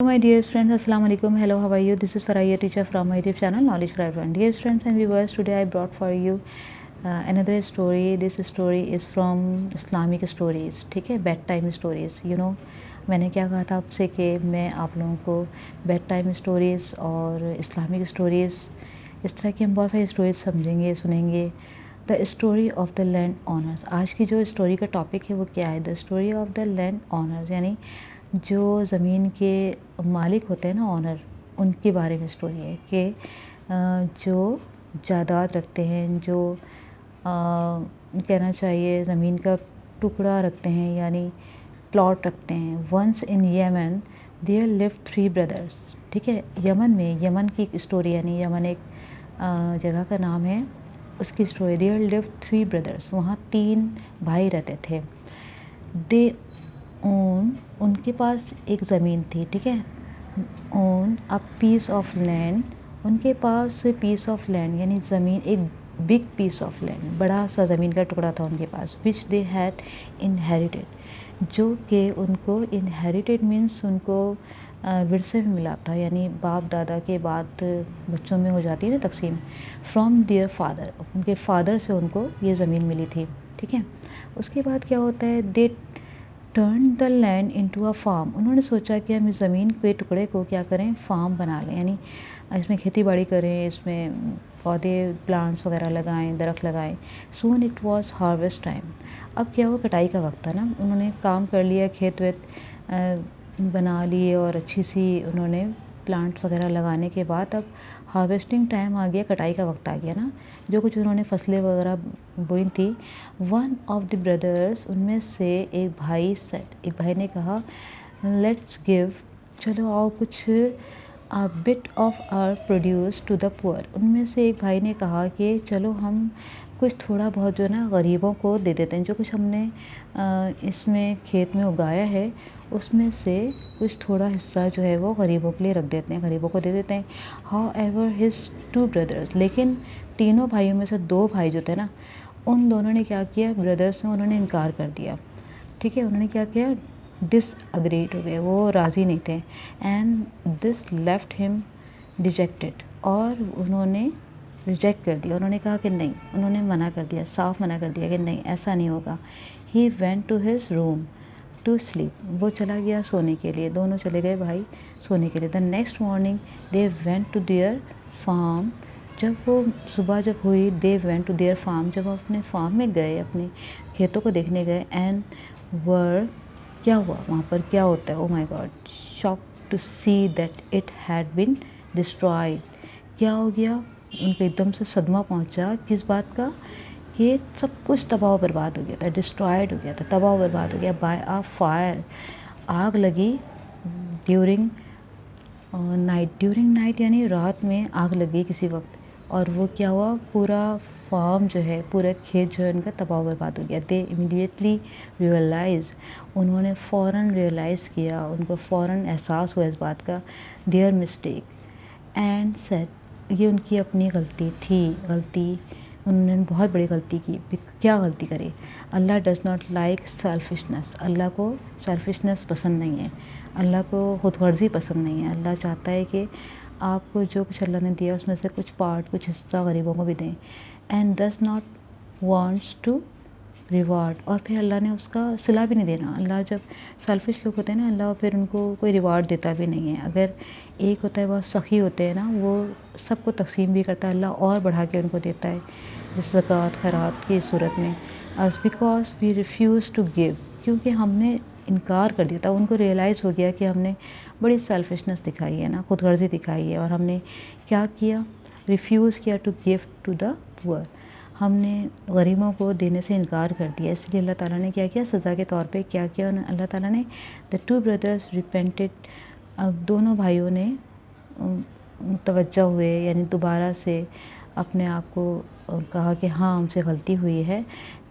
My dear friends, Assalamu alaikum. Hello, how are you? This is Farah, your teacher from my YouTube channel Knowledge for Everyone. Dear friends and viewers, today I brought for you another story. This story is from Islamic stories. ठीक है, bed time stories. मैंने क्या कहा था आपसे कि मैं आप लोगों को बेड टाइम स्टोरीज़ और इस्लामिक स्टोरीज़, इस तरह की हम बहुत सारी स्टोरीज समझेंगे, सुनेंगे. The story of the land owners. आज की जो स्टोरी का टॉपिक है वो क्या है? The story of the land owners, यानी जो ज़मीन के मालिक होते हैं ना, ऑनर, उनके बारे में स्टोरी है कि जो जायदाद रखते हैं, जो कहना चाहिए ज़मीन का टुकड़ा रखते हैं, यानी प्लॉट रखते हैं. Once in Yemen there live 3 brothers. ठीक है, यमन में, यमन की एक स्टोरी, यानी यमन एक जगह का नाम है, उसकी स्टोरी. There live 3 brothers. वहाँ 3 भाई रहते थे. दे ओन, उनके पास एक ज़मीन थी. ठीक है, own a piece of land. उनके पास पीस ऑफ लैंड यानी ज़मीन, एक बिग पीस ऑफ लैंड, बड़ा सा ज़मीन का टुकड़ा था उनके पास. विच दे हैड इनहेरिटेड, जो कि उनको इनहेरिटेड मीन्स उनको विरसे में मिला था, यानी बाप दादा के बाद बच्चों में हो जाती है ना तकसीम. फ्रॉम देयर फादर, उनके फादर से उनको ये ज़मीन मिली थी. ठीक है, उसके बाद क्या होता है? They turn the land into a farm. उन्होंने सोचा कि हम इस ज़मीन के टुकड़े को क्या करें, फार्म बना लें, यानी इसमें खेती बाड़ी करें, इसमें पौधे, प्लांट्स वगैरह लगाएं, दरख्त लगाएं. Soon it was harvest time. अब क्या हुआ, कटाई का वक्त था ना. उन्होंने काम कर लिया, खेत वेत बना लिए और अच्छी सी उन्होंने प्लांट्स वगैरह लगाने के बाद अब हार्वेस्टिंग टाइम आ गया, कटाई का वक्त आ गया ना. जो कुछ उन्होंने फसलें वगैरह बोई थी. वन ऑफ द ब्रदर्स, उनमें से एक भाई सेट, एक भाई ने कहा, लेट्स गिव, चलो आओ कुछ bit of our produce to the poor. उनमें से एक भाई ने कहा कि चलो हम कुछ थोड़ा बहुत जो है ना गरीबों को दे देते हैं. जो कुछ हमने इसमें खेत में उगाया है उसमें से कुछ थोड़ा हिस्सा जो है वो गरीबों के लिए रख देते हैं, गरीबों को दे देते हैं. हाउ एवर हिज 2 ब्रदर्स, लेकिन तीनों भाइयों में से 2 भाई जो थे ना, उन दोनों ने क्या किया, ब्रदर्स ने, उन्होंने इनकार कर दिया. ठीक है, उन्होंने क्या किया, डिसअग्रीड हो गए, वो राज़ी नहीं थे. And this left him dejected, और उन्होंने रिजेक्ट कर दिया. उन्होंने कहा कि नहीं, उन्होंने मना कर दिया, साफ मना कर दिया कि नहीं, ऐसा नहीं होगा. He went to his room to sleep. वो चला गया सोने के लिए, दोनों चले गए भाई सोने के लिए. The next morning they went to their farm. जब वो सुबह जब हुई, they went to their farm, जब वो अपने फार्म में गए, अपने खेतों को देखने गए. एंड वर, क्या हुआ वहाँ पर, क्या होता है, oh my God, shock to see that it had been destroyed. क्या हो गया, उनको एकदम से सदमा पहुँचा. किस बात का, कि सब कुछ तबाह बर्बाद हो गया था, डिस्ट्रॉयड हो गया था, तबाह बर्बाद हो गया. बाय आ फायर, आग लगी. ड्यूरिंग नाइट, ड्यूरिंग नाइट यानी रात में आग लगी किसी वक्त. और वो क्या हुआ, पूरा फार्म जो है, पूरा खेत जो है उनका तबाह बर्बाद हो गया. दे इमीडिएटली रियलाइज, उन्होंने फ़ौरन रियलाइज़ किया, उनको फ़ौरन एहसास हुआ इस बात का, देयर मिस्टेक. एंड सेड, ये उनकी अपनी गलती थी, गलती, उन्होंने बहुत बड़ी गलती की. क्या गलती करी, अल्लाह डज़ नॉट लाइक सेल्फिशनेस. अल्लाह को सेल्फिशनेस पसंद नहीं है, अल्लाह को खुदगर्ज़ी पसंद नहीं है. अल्लाह चाहता है कि आपको जो कुछ अल्लाह ने दिया उसमें से कुछ पार्ट, कुछ हिस्सा गरीबों को भी दें. And does not wants to reward, और फिर अल्लाह ने उसका सिला भी नहीं देना. अल्लाह, जब सेल्फिश लोग होते हैं ना, अल्लाह फिर उनको कोई रिवार्ड देता भी नहीं है. अगर एक होता है बहुत सखी होते हैं ना, वो सबको तकसीम भी करता है, अल्लाह और बढ़ा के उनको देता है, जैसे ज़कात खैरात की सूरत में. Us because we refuse to give, क्योंकि हमने इनकार कर दिया था. उनको रियलाइज़ हो गया कि हमने बड़ी सेल्फिशनेस दिखाई है ना, खुदगर्ज़ी दिखाई है, और हमने क्या किया, रिफ्यूज़ किया to give to the poor. हमने गरीबों को देने से इनकार कर दिया. इसलिए अल्लाह ताला ने क्या किया, सज़ा के तौर पे क्या किया अल्लाह ताला ने, द 2 ब्रदर्स रिपेंटेड. अब दोनों भाइयों ने तवज्जो हुए, यानी दोबारा से अपने आप को कहा कि हाँ हमसे गलती हुई है.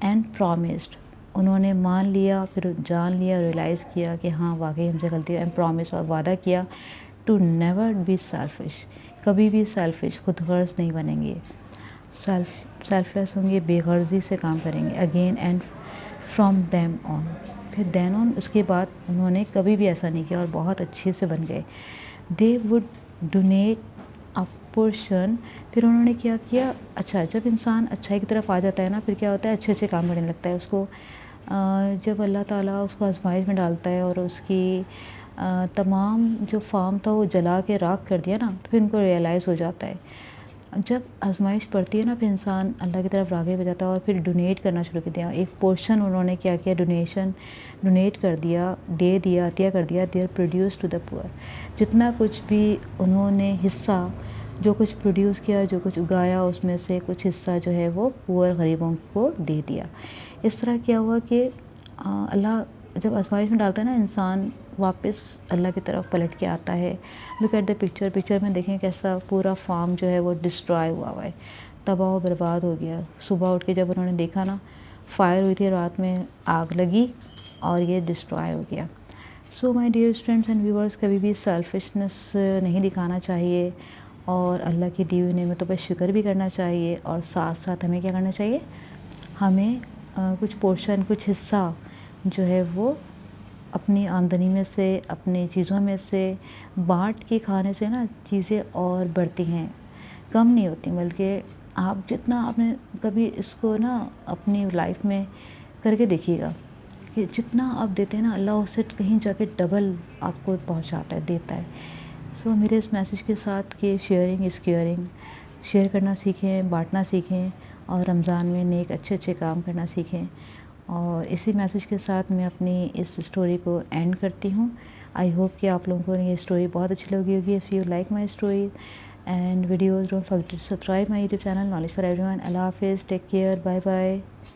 एंड प्रॉमिस्ड, उन्होंने मान लिया, फिर जान लिया, रियलाइज़ किया कि हाँ वाकई हमसे गलती है. एंड प्रॉमिस, और वादा किया, टू नेवर बी सेल्फिश, कभी भी सेल्फिश, खुदगर्ज़ नहीं बनेंगे, सेल्फलेस होंगे, बेगर्जी से काम करेंगे. Again and from them on, फिर देन ऑन उसके बाद उन्होंने कभी भी ऐसा नहीं किया और बहुत अच्छे से बन गए। They would donate a portion. फिर उन्होंने क्या किया, अच्छा जब इंसान अच्छाई की तरफ आ जाता है ना, फिर क्या होता है, अच्छे अच्छे काम करने लगता है। उसको जब अल्लाह ताला उसको आजमाइश में डालता है और उसकी तमाम जो फार्म था वो जला के राख कर दिया ना, तो फिर उनको रियलाइज़ हो जाता है। जब आजमाइश पड़ती है ना, फिर इंसान अल्लाह की तरफ राग़िब हो जाता है और फिर डोनेट करना शुरू कर दिया। एक पोर्शन उन्होंने क्या किया, डोनेट कर दिया, दे दिया, अतिया कर दिया, their produce to the poor. जितना कुछ भी उन्होंने हिस्सा, जो कुछ प्रोड्यूस किया, जो कुछ उगाया, उसमें से कुछ हिस्सा जो है वो पुअर गरीबों को दे दिया। इस तरह क्या हुआ कि अल्लाह जब आजमाइश में डालता है ना, इंसान वापस अल्लाह की तरफ पलट के आता है। लुक एट द पिक्चर में देखें कैसा पूरा फार्म जो है वो डिस्ट्रॉय हुआ है, तबाह व बर्बाद हो गया। सुबह उठ के जब उन्होंने देखा ना, फायर हुई थी, रात में आग लगी और ये डिस्ट्रॉय हो गया। So my dear students and viewers, कभी भी सेल्फिशनेस नहीं दिखाना चाहिए और अल्लाह की दी हुई नेमतों पर शुक्र भी करना चाहिए। और साथ साथ हमें क्या करना चाहिए, हमें कुछ पोर्शन, कुछ हिस्सा जो है वो अपनी आमदनी में से, अपनी चीज़ों में से बाँट के खाने से ना चीज़ें और बढ़ती हैं, कम नहीं होती। बल्कि आप जितना आपने कभी इसको ना अपनी लाइफ में करके देखिएगा कि जितना आप देते हैं ना, अल्लाह उससे कहीं जाके डबल आपको पहुंचाता है, देता है। सो मेरे इस मैसेज के साथ कि शेयरिंग इज़ केयरिंग, शेयर करना सीखें, बाँटना सीखें और रमज़ान में नेक अच्छे अच्छे काम करना सीखें। और इसी मैसेज के साथ मैं अपनी इस स्टोरी को एंड करती हूँ। आई होप कि आप लोगों को ये स्टोरी बहुत अच्छी लगी होगी। If you like my story and videos, don't forget to subscribe my YouTube channel knowledge for everyone. अल्लाह हाफिज़, टेक केयर, बाय बाय।